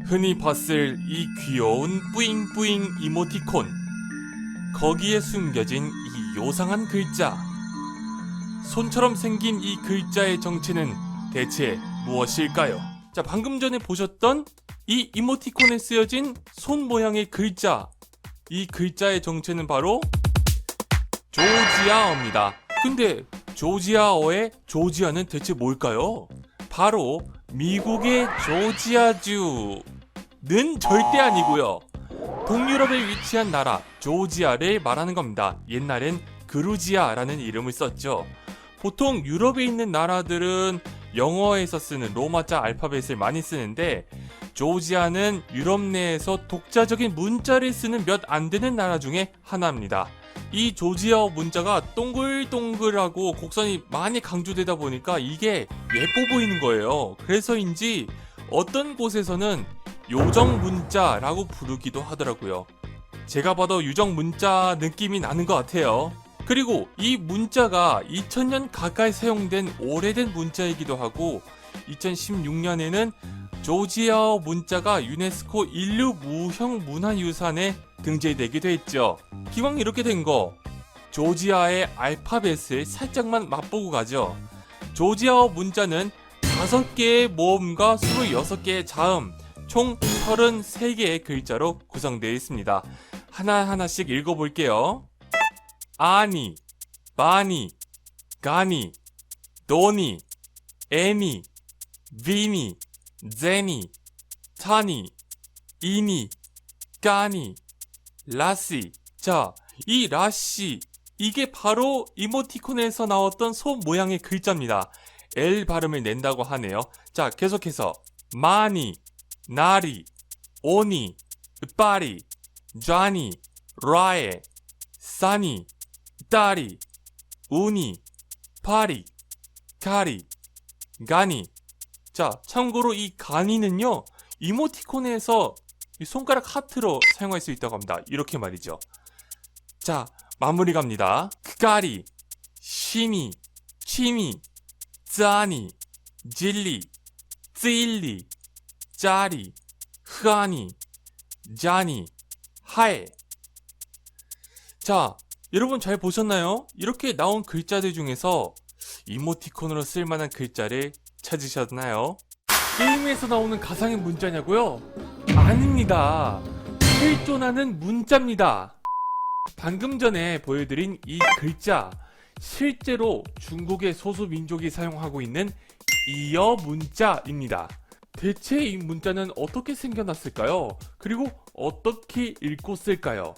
흔히 봤을 이 귀여운 뿌잉뿌잉 이모티콘, 거기에 숨겨진 이 요상한 글자. 손처럼 생긴 이 글자의 정체는 대체 무엇일까요? 자, 방금 전에 보셨던 이 이모티콘에 쓰여진 손 모양의 글자, 이 글자의 정체는 바로 조지아어입니다. 근데 조지아어의 조지아는 대체 뭘까요? 바로 미국의 조지아주는 절대 아니고요. 동유럽에 위치한 나라 조지아를 말하는 겁니다. 옛날엔 그루지아라는 이름을 썼죠. 보통 유럽에 있는 나라들은 영어에서 쓰는 로마자 알파벳을 많이 쓰는데, 조지아는 유럽 내에서 독자적인 문자를 쓰는 몇 안 되는 나라 중에 하나입니다. 이 조지아어 문자가 동글동글하고 곡선이 많이 강조되다 보니까 이게 예뻐 보이는 거예요. 그래서인지 어떤 곳에서는 요정 문자라고 부르기도 하더라고요. 제가 봐도 유정 문자 느낌이 나는 것 같아요. 그리고 이 문자가 2000년 가까이 사용된 오래된 문자이기도 하고, 2016년에는 조지아어 문자가 유네스코 인류 무형 문화유산에 등재되기도 했죠. 기왕 이렇게 된 거, 조지아의 알파벳을 살짝만 맛보고 가죠. 조지아어 문자는 5개의 모음과 26개의 자음, 총 33개의 글자로 구성되어 있습니다. 하나하나씩 읽어볼게요. 아니, 바니, 가니, 도니, 애니, 비니, 제니, 타니, 이니, 까니, 라시. 자, 이 라시, 이게 바로 이모티콘에서 나왔던 손 모양의 글자입니다. L 발음을 낸다고 하네요. 자, 계속해서 마니, 나리, 오니, 빠리, 좌니, 라에, 사니, 따리, 우니, 파리, 카리, 가니. 자, 참고로 이 가니는요, 이모티콘에서 이 손가락 하트로 사용할 수 있다고 합니다. 이렇게 말이죠. 자, 마무리 갑니다. 까리, 시니, 치니, 짜니, 질리, 찔리, 짜리, 흐아니, 자니, 하에. 자, 여러분 잘 보셨나요? 이렇게 나온 글자들 중에서 이모티콘으로 쓸만한 글자를 찾으셨나요? 게임에서 나오는 가상의 문자냐고요? 아닙니다. 실존하는 문자입니다. 방금 전에 보여드린 이 글자, 실제로 중국의 소수민족이 사용하고 있는 이어 문자입니다. 대체 이 문자는 어떻게 생겨났을까요? 그리고 어떻게 읽고 쓸까요?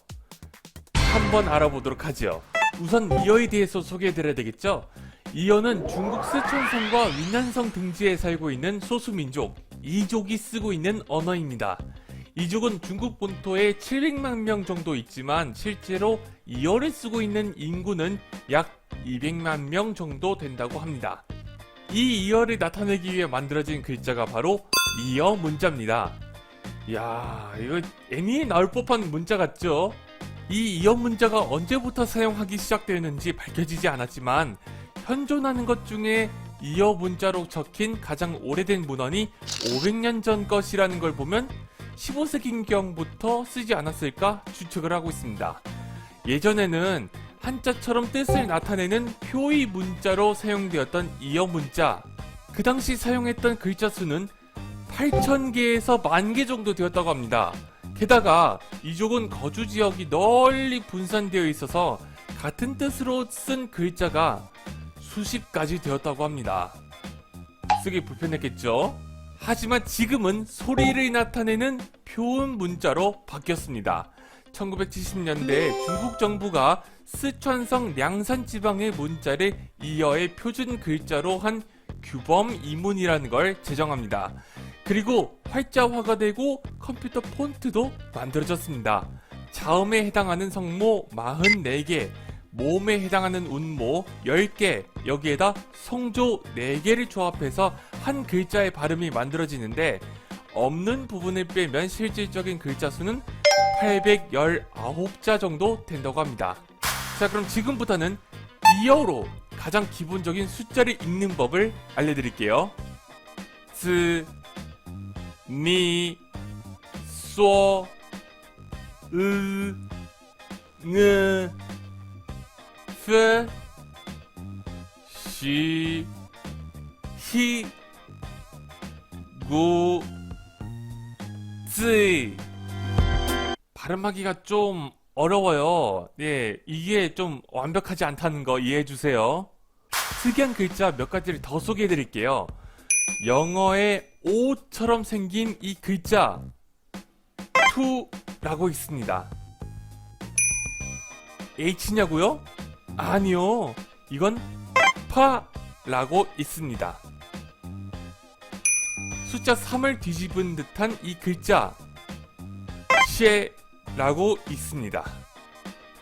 한번 알아보도록 하죠. 우선 이어에 대해서 소개해드려야 되겠죠? 이어는 중국 쓰촨성과 윈난성 등지에 살고 있는 소수민족 이족이 쓰고 있는 언어입니다. 이족은 중국 본토에 700만 명 정도 있지만 실제로 이어를 쓰고 있는 인구는 약 200만 명 정도 된다고 합니다. 이 이어를 나타내기 위해 만들어진 글자가 바로 이어 문자입니다. 이야, 이거 애니에 나올 법한 문자 같죠? 이 이어 문자가 언제부터 사용하기 시작되었는지 밝혀지지 않았지만, 현존하는 것 중에 이어 문자로 적힌 가장 오래된 문헌이 500년 전 것이라는 걸 보면 15세기경부터 쓰지 않았을까 추측을 하고 있습니다. 예전에는 한자처럼 뜻을 나타내는 표의 문자로 사용되었던 이어 문자, 그 당시 사용했던 글자 수는 8,000개에서 10,000개 정도 되었다고 합니다. 게다가 이족은 거주 지역이 널리 분산되어 있어서 같은 뜻으로 쓴 글자가 수십 가지 되었다고 합니다. 쓰기 불편했겠죠? 하지만 지금은 소리를 나타내는 표음 문자로 바뀌었습니다. 1970년대 중국 정부가 쓰촨성 량산 지방의 문자를 이어의 표준 글자로 한 규범 이문이라는 걸 제정합니다. 그리고 활자화가 되고 컴퓨터 폰트도 만들어졌습니다. 자음에 해당하는 성모 44개, 모음에 해당하는 운모 10개, 여기에다 성조 4개를 조합해서 한 글자의 발음이 만들어지는데, 없는 부분을 빼면 실질적인 글자 수는 819자 정도 된다고 합니다. 자, 그럼 지금부터는 이어로 가장 기본적인 숫자를 읽는 법을 알려드릴게요. 스, 니, 쏘, 으, 느, 스, 시, 히, 구, 쯔. 발음하기가 좀 어려워요. 네, 이게 좀 완벽하지 않다는 거 이해해주세요. 특이한 글자 몇 가지를 더 소개해드릴게요. 영어의 O처럼 생긴 이 글자 to라고 있습니다. H냐고요? 아니요. 이건 파라고 있습니다. 숫자 3을 뒤집은 듯한 이 글자 쉐라고 있습니다.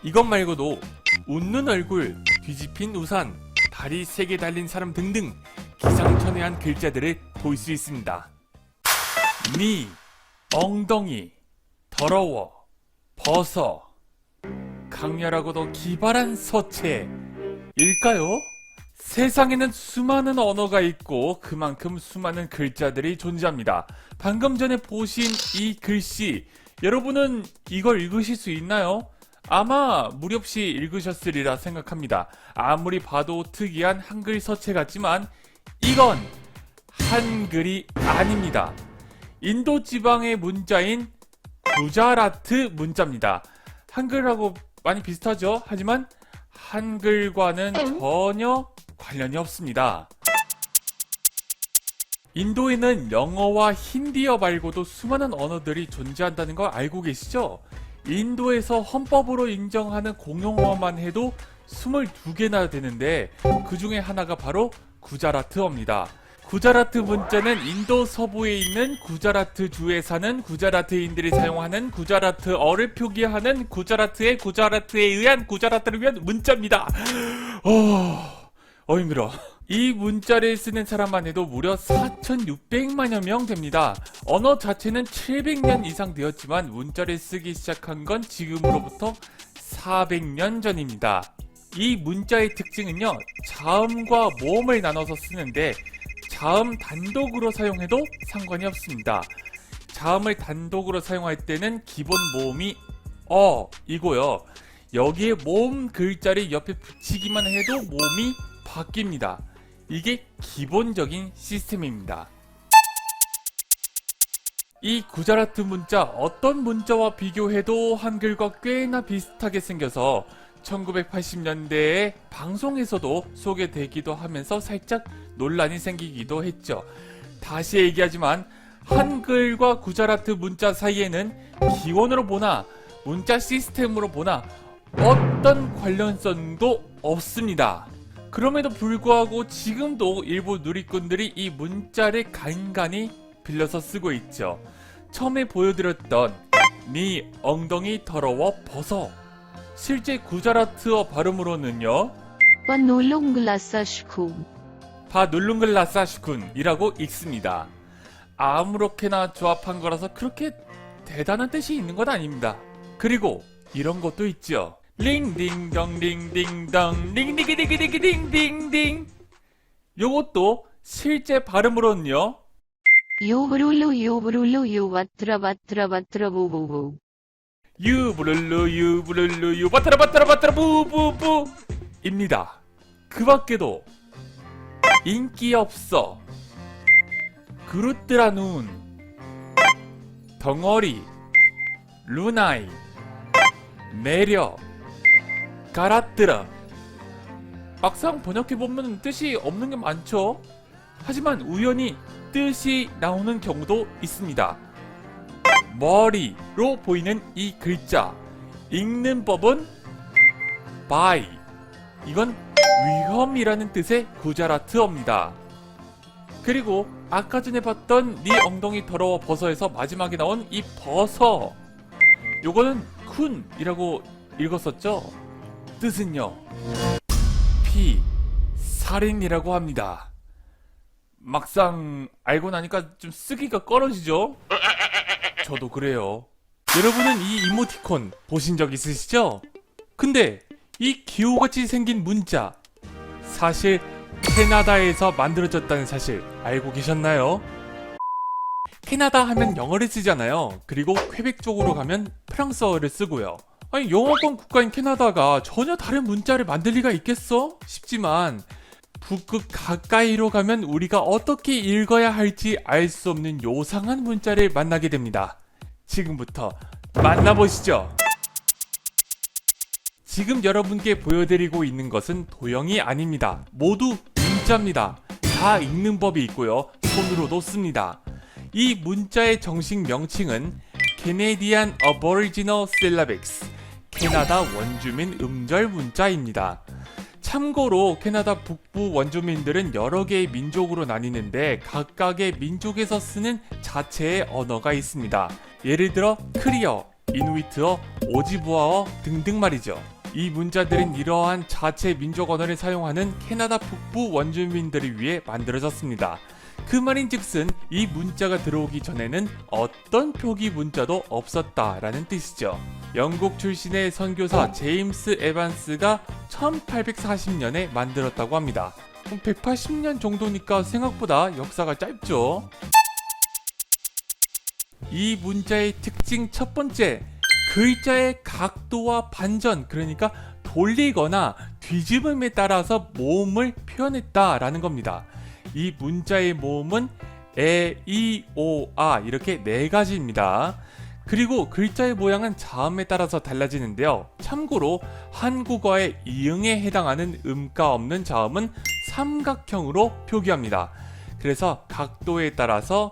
이것 말고도 웃는 얼굴, 뒤집힌 우산, 다리 3개 달린 사람 등등 기상천외한 글자들을 볼 수 있습니다. 니, 엉덩이, 더러워, 벗어, 강렬하고도 기발한 서체일까요? 세상에는 수많은 언어가 있고 그만큼 수많은 글자들이 존재합니다. 방금 전에 보신 이 글씨, 여러분은 이걸 읽으실 수 있나요? 아마 무리 없이 읽으셨으리라 생각합니다. 아무리 봐도 특이한 한글 서체 같지만 이건 한글이 아닙니다. 인도 지방의 문자인 구자라트 문자입니다. 한글하고 많이 비슷하죠? 하지만 한글과는 전혀 관련이 없습니다. 인도에는 영어와 힌디어 말고도 수많은 언어들이 존재한다는 거 알고 계시죠? 인도에서 헌법으로 인정하는 공용어만 해도 22개나 되는데 그 중에 하나가 바로 구자라트어입니다. 구자라트 문자는 인도 서부에 있는 구자라트 주에 사는 구자라트인들이 사용하는 구자라트어를 표기하는 구자라트에 의한 구자라트를 위한 문자입니다. 힘들어. 이 문자를 쓰는 사람만 해도 무려 4,600만여 명 됩니다. 언어 자체는 700년 이상 되었지만 문자를 쓰기 시작한 건 지금으로부터 400년 전입니다. 이 문자의 특징은요, 자음과 모음을 나눠서 쓰는데 자음 단독으로 사용해도 상관이 없습니다. 자음을 단독으로 사용할 때는 기본 모음이 이고요. 여기에 모음 글자를 옆에 붙이기만 해도 모음이 바뀝니다. 이게 기본적인 시스템입니다. 이 구자라트 문자, 어떤 문자와 비교해도 한글과 꽤나 비슷하게 생겨서 1980년대에 방송에서도 소개되기도 하면서 살짝 논란이 생기기도 했죠. 다시 얘기하지만 한글과 구자라트 문자 사이에는 기원으로 보나 문자 시스템으로 보나 어떤 관련성도 없습니다. 그럼에도 불구하고 지금도 일부 누리꾼들이 이 문자를 간간히 빌려서 쓰고 있죠. 처음에 보여드렸던 니 엉덩이 더러워 벗어, 실제 구자라트어 발음으로는요 바눌룽글라사슈쿤 이라고 읽습니다. 아무렇게나 조합한 거라서 그렇게 대단한 뜻이 있는 건 아닙니다. 그리고 이런 것도 있죠. 링딩덩 링딩덩 링디기디기디기딩딩딩. 요것도 실제 발음으로는요 유브룰루 유브룰루 유바트라바트라바트라부부부 유브룰루 유브룰루 유바트라바트라바트라 부부부 입니다. 그 밖에도 인기 없어, 그루뜨라 눈, 덩어리, 루나이, 매력, 가라뜨라. 막상 번역해보면 뜻이 없는 게 많죠. 하지만 우연히 뜻이 나오는 경우도 있습니다. 머리로 보이는 이 글자, 읽는 법은 바이, 이건 위험이라는 뜻의 구자라트어입니다. 그리고 아까 전에 봤던 네 엉덩이 더러워 벗어에서 마지막에 나온 이 벗어, 요거는 쿤이라고 읽었었죠. 뜻은요 살인이라고 합니다. 막상 알고 나니까 좀 쓰기가 꺼려지죠? 저도 그래요. 여러분은 이 이모티콘 보신 적 있으시죠? 근데 이 기호같이 생긴 문자, 사실 캐나다에서 만들어졌다는 사실 알고 계셨나요? 캐나다 하면 영어를 쓰잖아요. 그리고 퀘벡 쪽으로 가면 프랑스어를 쓰고요. 아니 영어권 국가인 캐나다가 전혀 다른 문자를 만들 리가 있겠어? 싶지만 북극 가까이로 가면 우리가 어떻게 읽어야 할지 알 수 없는 요상한 문자를 만나게 됩니다. 지금부터 만나보시죠. 지금 여러분께 보여드리고 있는 것은 도형이 아닙니다. 모두 문자입니다. 다 읽는 법이 있고요. 손으로도 씁니다. 이 문자의 정식 명칭은 Canadian Aboriginal Syllabics, 캐나다 원주민 음절 문자입니다. 참고로 캐나다 북부 원주민들은 여러 개의 민족으로 나뉘는데 각각의 민족에서 쓰는 자체의 언어가 있습니다. 예를 들어 크리어, 이누이트어, 오지부아어 등등 말이죠. 이 문자들은 이러한 자체 민족 언어를 사용하는 캐나다 북부 원주민들을 위해 만들어졌습니다. 그 말인즉슨 이 문자가 들어오기 전에는 어떤 표기 문자도 없었다라는 뜻이죠. 영국 출신의 선교사 제임스 에반스가 1840년에 만들었다고 합니다. 180년 정도니까 생각보다 역사가 짧죠. 이 문자의 특징 첫 번째, 글자의 각도와 반전, 그러니까 돌리거나 뒤집음에 따라서 모음을 표현했다라는 겁니다. 이 문자의 모음은 에, 이, 오, 아 이렇게 4가지입니다. 그리고 글자의 모양은 자음에 따라서 달라지는데요. 참고로 한국어의 이응에 해당하는 음가 없는 자음은 삼각형으로 표기합니다. 그래서 각도에 따라서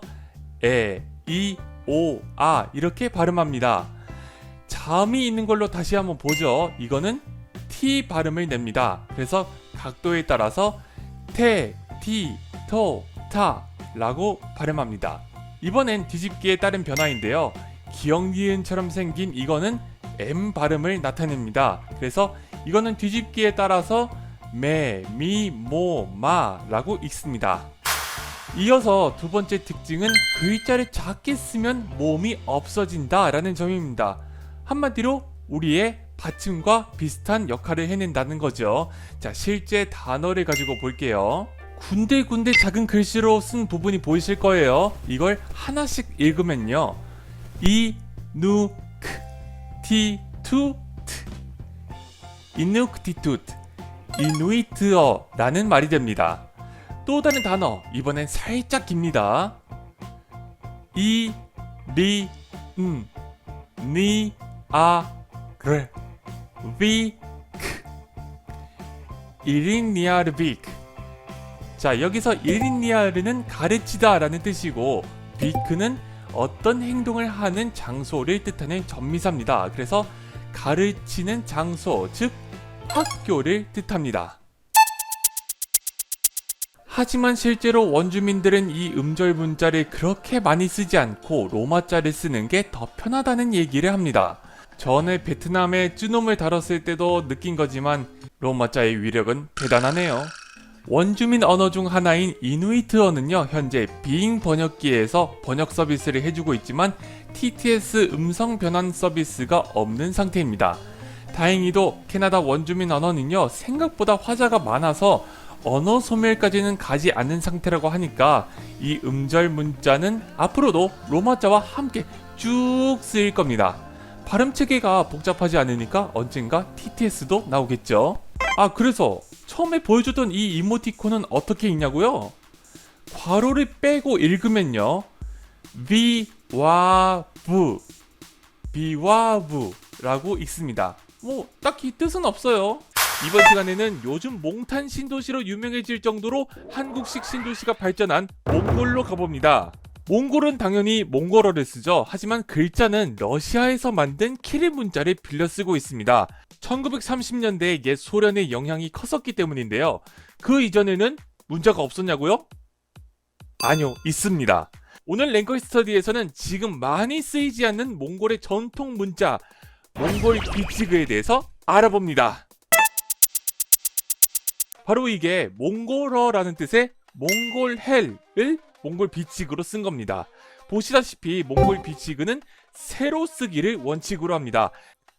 에, 이, 오, 아 이렇게 발음합니다. 자음이 있는 걸로 다시 한번 보죠. 이거는 T 발음을 냅니다. 그래서 각도에 따라서 테, 티, 토, 타 라고 발음합니다. 이번엔 뒤집기에 따른 변화인데요. 기역니은처럼 생긴 이거는 M 발음을 나타냅니다. 그래서 이거는 뒤집기에 따라서 매, 미, 모, 마 라고 읽습니다. 이어서 두 번째 특징은 글자를 작게 쓰면 모음이 없어진다 라는 점입니다. 한마디로 우리의 받침과 비슷한 역할을 해낸다는 거죠. 자, 실제 단어를 가지고 볼게요. 군데군데 작은 글씨로 쓴 부분이 보이실 거예요. 이걸 하나씩 읽으면요. 이누크 티투트 이누크티투트 이누이트어 라는 말이 됩니다. 또 다른 단어, 이번엔 살짝 깁니다. 이, 리, 니, 아, 르, 비, 크 이린니아르비크. 자, 여기서 이린니아르는 가르치다 라는 뜻이고 비크는 어떤 행동을 하는 장소를 뜻하는 전미사입니다. 그래서 가르치는 장소, 즉 학교를 뜻합니다. 하지만 실제로 원주민들은 이 음절 문자를 그렇게 많이 쓰지 않고 로마자를 쓰는 게 더 편하다는 얘기를 합니다. 전에 베트남의 쯔놈을 다뤘을 때도 느낀 거지만 로마자의 위력은 대단하네요. 원주민 언어 중 하나인 이누이트어는요, 현재 빙 번역기에서 번역 서비스를 해주고 있지만 TTS 음성 변환 서비스가 없는 상태입니다. 다행히도 캐나다 원주민 언어는요, 생각보다 화자가 많아서 언어 소멸까지는 가지 않는 상태라고 하니까 이 음절 문자는 앞으로도 로마자와 함께 쭉 쓰일 겁니다. 발음 체계가 복잡하지 않으니까 언젠가 TTS도 나오겠죠. 아, 그래서 처음에 보여줬던 이 이모티콘은 어떻게 읽냐고요? 괄호를 빼고 읽으면요, 비와부 비와부 라고 읽습니다. 뭐 딱히 뜻은 없어요. 이번 시간에는 요즘 몽탄 신도시로 유명해질 정도로 한국식 신도시가 발전한 몽골로 가봅니다. 몽골은 당연히 몽골어를 쓰죠. 하지만 글자는 러시아에서 만든 키릴 문자를 빌려 쓰고 있습니다. 1930년대에 옛 소련의 영향이 컸었기 때문인데요. 그 이전에는 문자가 없었냐고요? 아니요, 있습니다. 오늘 랭커 스터디에서는 지금 많이 쓰이지 않는 몽골의 전통 문자, 몽골 비치그에 대해서 알아봅니다. 바로 이게 몽골어라는 뜻의 몽골헬을 몽골 비치그로 쓴 겁니다. 보시다시피 몽골 비치그는 세로 쓰기를 원칙으로 합니다.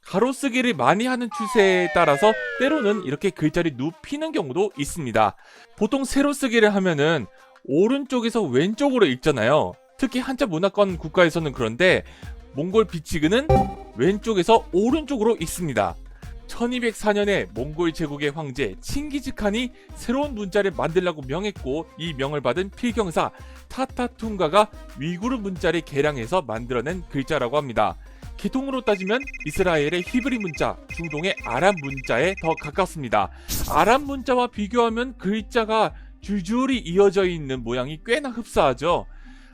가로 쓰기를 많이 하는 추세에 따라서 때로는 이렇게 글자를 눕히는 경우도 있습니다. 보통 세로 쓰기를 하면은 오른쪽에서 왼쪽으로 읽잖아요. 특히 한자 문화권 국가에서는 그런데 몽골 비치그는 왼쪽에서 오른쪽으로 읽습니다. 1204년에 몽골 제국의 황제 칭기즈칸이 새로운 문자를 만들라고 명했고, 이 명을 받은 필경사 타타퉁가가 위구르 문자를 개량해서 만들어낸 글자라고 합니다. 계통으로 따지면 이스라엘의 히브리 문자, 중동의 아랍 문자에 더 가깝습니다. 아랍 문자와 비교하면 글자가 줄줄이 이어져 있는 모양이 꽤나 흡사하죠.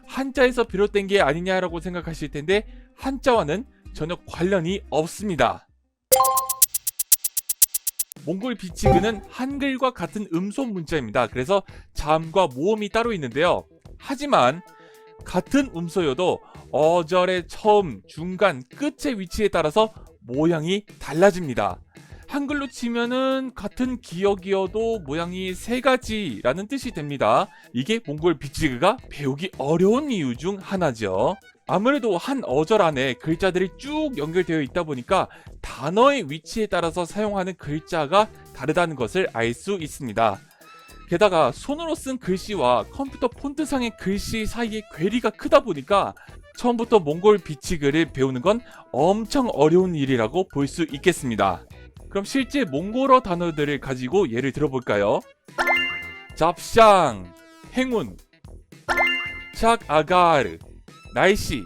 한자에서 비롯된 게 아니냐라고 생각하실 텐데 한자와는 전혀 관련이 없습니다. 몽골 비치그는 한글과 같은 음소 문자입니다. 그래서 자음과 모음이 따로 있는데요. 하지만 같은 음소여도 어절의 처음, 중간, 끝의 위치에 따라서 모양이 달라집니다. 한글로 치면은 같은 기역이어도 모양이 세 가지라는 뜻이 됩니다. 이게 몽골 비치그가 배우기 어려운 이유 중 하나죠. 아무래도 한 어절 안에 글자들이 쭉 연결되어 있다 보니까 단어의 위치에 따라서 사용하는 글자가 다르다는 것을 알 수 있습니다. 게다가 손으로 쓴 글씨와 컴퓨터 폰트상의 글씨 사이의 괴리가 크다 보니까 처음부터 몽골 비치그를 배우는 건 엄청 어려운 일이라고 볼 수 있겠습니다. 그럼 실제 몽골어 단어들을 가지고 예를 들어볼까요? 잡샹, 행운, 샥 아가르, 날씨,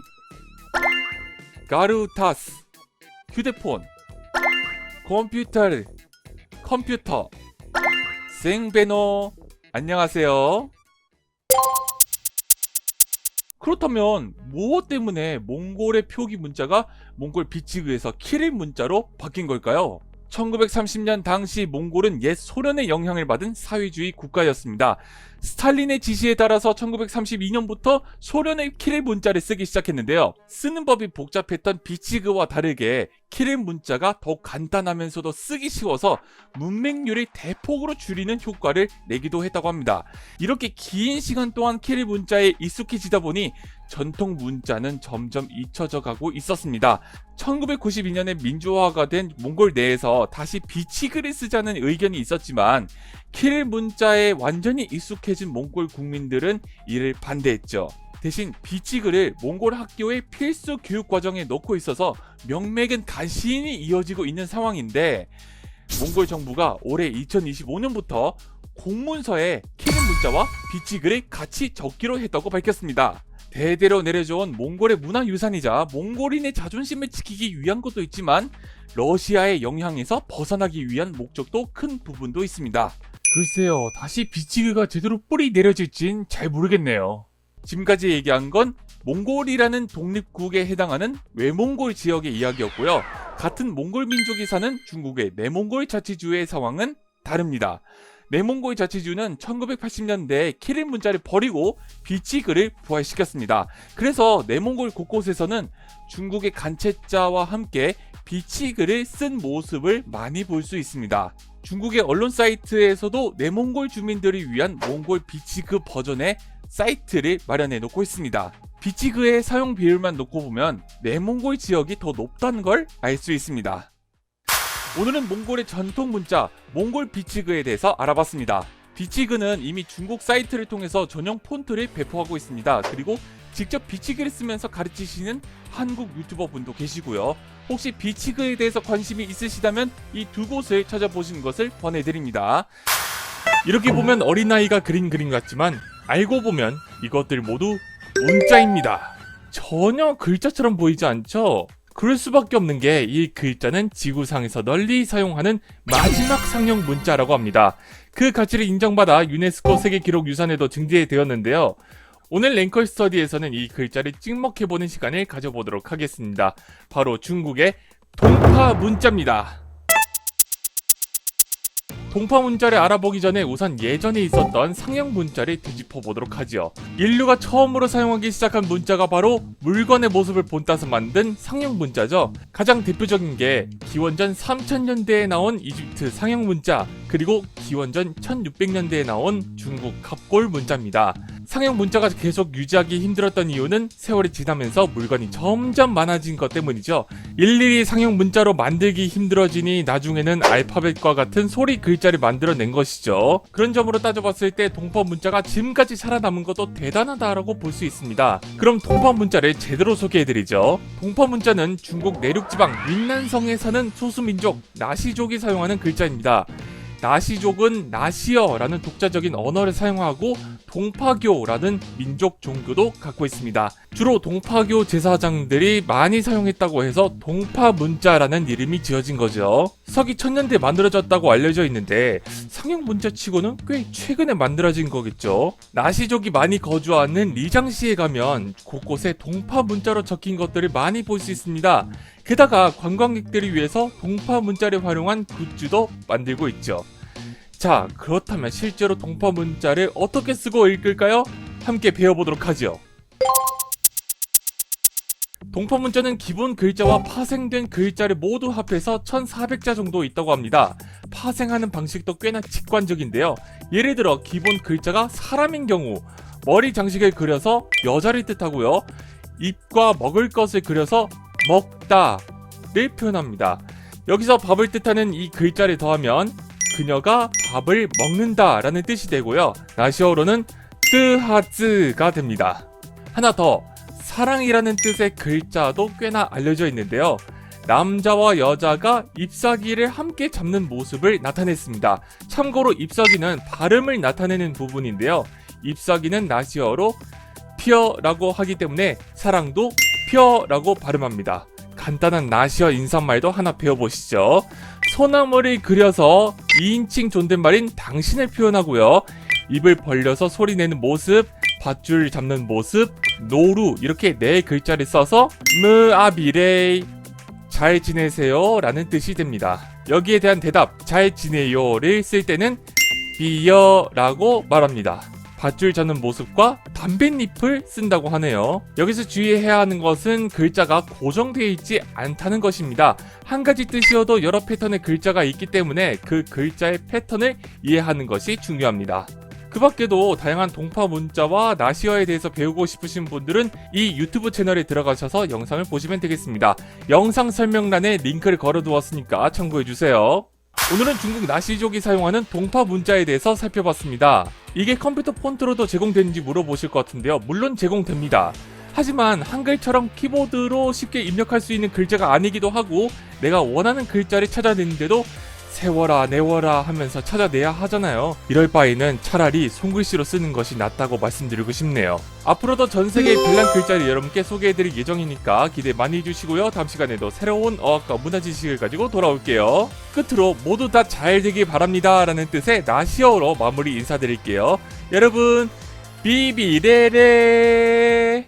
가루타스, 휴대폰, 컴퓨터, 생베노, 안녕하세요. 그렇다면 무엇 때문에 몽골의 표기 문자가 몽골 비치그에서 키릴 문자로 바뀐 걸까요? 1930년 당시 몽골은 옛 소련의 영향을 받은 사회주의 국가였습니다. 스탈린의 지시에 따라서 1932년부터 소련의 키릴 문자를 쓰기 시작했는데요. 쓰는 법이 복잡했던 비치그와 다르게 키릴 문자가 더욱 간단하면서도 쓰기 쉬워서 문맹률을 대폭으로 줄이는 효과를 내기도 했다고 합니다. 이렇게 긴 시간 동안 키릴 문자에 익숙해지다 보니 전통 문자는 점점 잊혀져 가고 있었습니다. 1992년에 민주화가 된 몽골 내에서 다시 비치그를 쓰자는 의견이 있었지만 키릴 문자에 완전히 익숙해진 몽골 국민들은 이를 반대했죠. 대신 비치그를 몽골 학교의 필수 교육 과정에 넣고 있어서 명맥은 간신히 이어지고 있는 상황인데, 몽골 정부가 올해 2025년부터 공문서에 키릴 문자와 비치그를 같이 적기로 했다고 밝혔습니다. 대대로 내려져온 몽골의 문화유산이자 몽골인의 자존심을 지키기 위한 것도 있지만 러시아의 영향에서 벗어나기 위한 목적도 큰 부분도 있습니다. 글쎄요, 다시 비치그가 제대로 뿌리 내려질진 잘 모르겠네요. 지금까지 얘기한 건 몽골이라는 독립국에 해당하는 외몽골 지역의 이야기였고요. 같은 몽골 민족이 사는 중국의 내몽골 자치주의 상황은 다릅니다. 내몽골 자치주는 1980년대에 키릴 문자를 버리고 비치그를 부활시켰습니다. 그래서 내몽골 곳곳에서는 중국의 간체자와 함께 비치그를 쓴 모습을 많이 볼 수 있습니다. 중국의 언론 사이트에서도 내몽골 주민들을 위한 몽골 비치그 버전의 사이트를 마련해 놓고 있습니다. 비치그의 사용 비율만 놓고 보면 내몽골 지역이 더 높다는 걸 알 수 있습니다. 오늘은 몽골의 전통 문자 몽골 비치그에 대해서 알아봤습니다. 비치그는 이미 중국 사이트를 통해서 전용 폰트를 배포하고 있습니다. 그리고 직접 비치그를 쓰면서 가르치시는 한국 유튜버 분도 계시고요. 혹시 비치그에 대해서 관심이 있으시다면 이 두 곳을 찾아보시는 것을 권해드립니다. 이렇게 보면 어린아이가 그린 그림 같지만 알고 보면 이것들 모두 문자입니다. 전혀 글자처럼 보이지 않죠? 그럴 수밖에 없는 게 이 글자는 지구상에서 널리 사용하는 마지막 상용 문자라고 합니다. 그 가치를 인정받아 유네스코 세계기록유산에도 등재되었는데요. 오늘 랭컬 스터디에서는 이 글자를 찍먹해보는 시간을 가져보도록 하겠습니다. 바로 중국의 동파 문자입니다. 동파 문자를 알아보기 전에 우선 예전에 있었던 상형 문자를 뒤집어 보도록 하죠. 인류가 처음으로 사용하기 시작한 문자가 바로 물건의 모습을 본따서 만든 상형 문자죠. 가장 대표적인 게 기원전 3000년대에 나온 이집트 상형 문자, 그리고 기원전 1600년대에 나온 중국 갑골 문자입니다. 상형 문자가 계속 유지하기 힘들었던 이유는 세월이 지나면서 물건이 점점 많아진 것 때문이죠. 일일이 상형 문자로 만들기 힘들어지니 나중에는 알파벳과 같은 소리 글자를 만들어낸 것이죠. 그런 점으로 따져봤을 때 동파 문자가 지금까지 살아남은 것도 대단하다라고 볼 수 있습니다. 그럼 동파 문자를 제대로 소개해드리죠. 동파 문자는 중국 내륙지방 윈난성에 사는 소수민족 나시족이 사용하는 글자입니다. 나시족은 나시어라는 독자적인 언어를 사용하고 동파교라는 민족 종교도 갖고 있습니다. 주로 동파교 제사장들이 많이 사용했다고 해서 동파문자라는 이름이 지어진 거죠. 서기 1000년대에 만들어졌다고 알려져 있는데 상형 문자치고는 꽤 최근에 만들어진 거겠죠. 나시족이 많이 거주하는 리장시에 가면 곳곳에 동파문자로 적힌 것들을 많이 볼 수 있습니다. 게다가 관광객들을 위해서 동파 문자를 활용한 굿즈도 만들고 있죠. 자, 그렇다면 실제로 동파 문자를 어떻게 쓰고 읽을까요? 함께 배워보도록 하죠. 동파 문자는 기본 글자와 파생된 글자를 모두 합해서 1400자 정도 있다고 합니다. 파생하는 방식도 꽤나 직관적인데요. 예를 들어 기본 글자가 사람인 경우 머리 장식을 그려서 여자를 뜻하고요. 입과 먹을 것을 그려서 먹다를 표현합니다. 여기서 밥을 뜻하는 이 글자를 더하면 그녀가 밥을 먹는다라는 뜻이 되고요. 나시어로는 뜨하즈가 됩니다. 하나 더, 사랑이라는 뜻의 글자도 꽤나 알려져 있는데요. 남자와 여자가 잎사귀를 함께 잡는 모습을 나타냈습니다. 참고로 잎사귀는 발음을 나타내는 부분인데요. 잎사귀는 나시어로 피어라고 하기 때문에 사랑도 피어라고 발음합니다. 간단한 나시어 인사말도 하나 배워보시죠. 소나무를 그려서 2인칭 존댓말인 당신을 표현하고요. 입을 벌려서 소리내는 모습, 밧줄 잡는 모습, 노루 이렇게 네 글자를 써서 무아비레이 잘 지내세요 라는 뜻이 됩니다. 여기에 대한 대답 잘 지내요를 쓸 때는 비여라고 말합니다. 밧줄 잡는 모습과 담뱃잎을 쓴다고 하네요. 여기서 주의해야 하는 것은 글자가 고정되어 있지 않다는 것입니다. 한 가지 뜻이어도 여러 패턴의 글자가 있기 때문에 그 글자의 패턴을 이해하는 것이 중요합니다. 그 밖에도 다양한 동파 문자와 나시어에 대해서 배우고 싶으신 분들은 이 유튜브 채널에 들어가셔서 영상을 보시면 되겠습니다. 영상 설명란에 링크를 걸어두었으니까 참고해주세요. 오늘은 중국 나시족이 사용하는 동파 문자에 대해서 살펴봤습니다. 이게 컴퓨터 폰트로도 제공되는지 물어보실 것 같은데요. 물론 제공됩니다. 하지만 한글처럼 키보드로 쉽게 입력할 수 있는 글자가 아니기도 하고 내가 원하는 글자를 찾아내는데도 세워라 내워라 하면서 찾아내야 하잖아요. 이럴 바에는 차라리 손글씨로 쓰는 것이 낫다고 말씀드리고 싶네요. 앞으로도 전세계의 별난 글자를 여러분께 소개해드릴 예정이니까 기대 많이 해주시고요. 다음 시간에도 새로운 어학과 문화 지식을 가지고 돌아올게요. 끝으로 모두 다 잘 되길 바랍니다 라는 뜻의 나시어로 마무리 인사드릴게요. 여러분 비비레레.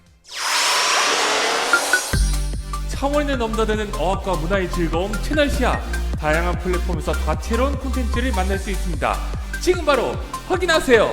차원을 넘나드는 어학과 문화의 즐거움 채널시야. 다양한 플랫폼에서 다채로운 콘텐츠를 만날 수 있습니다. 지금 바로 확인하세요.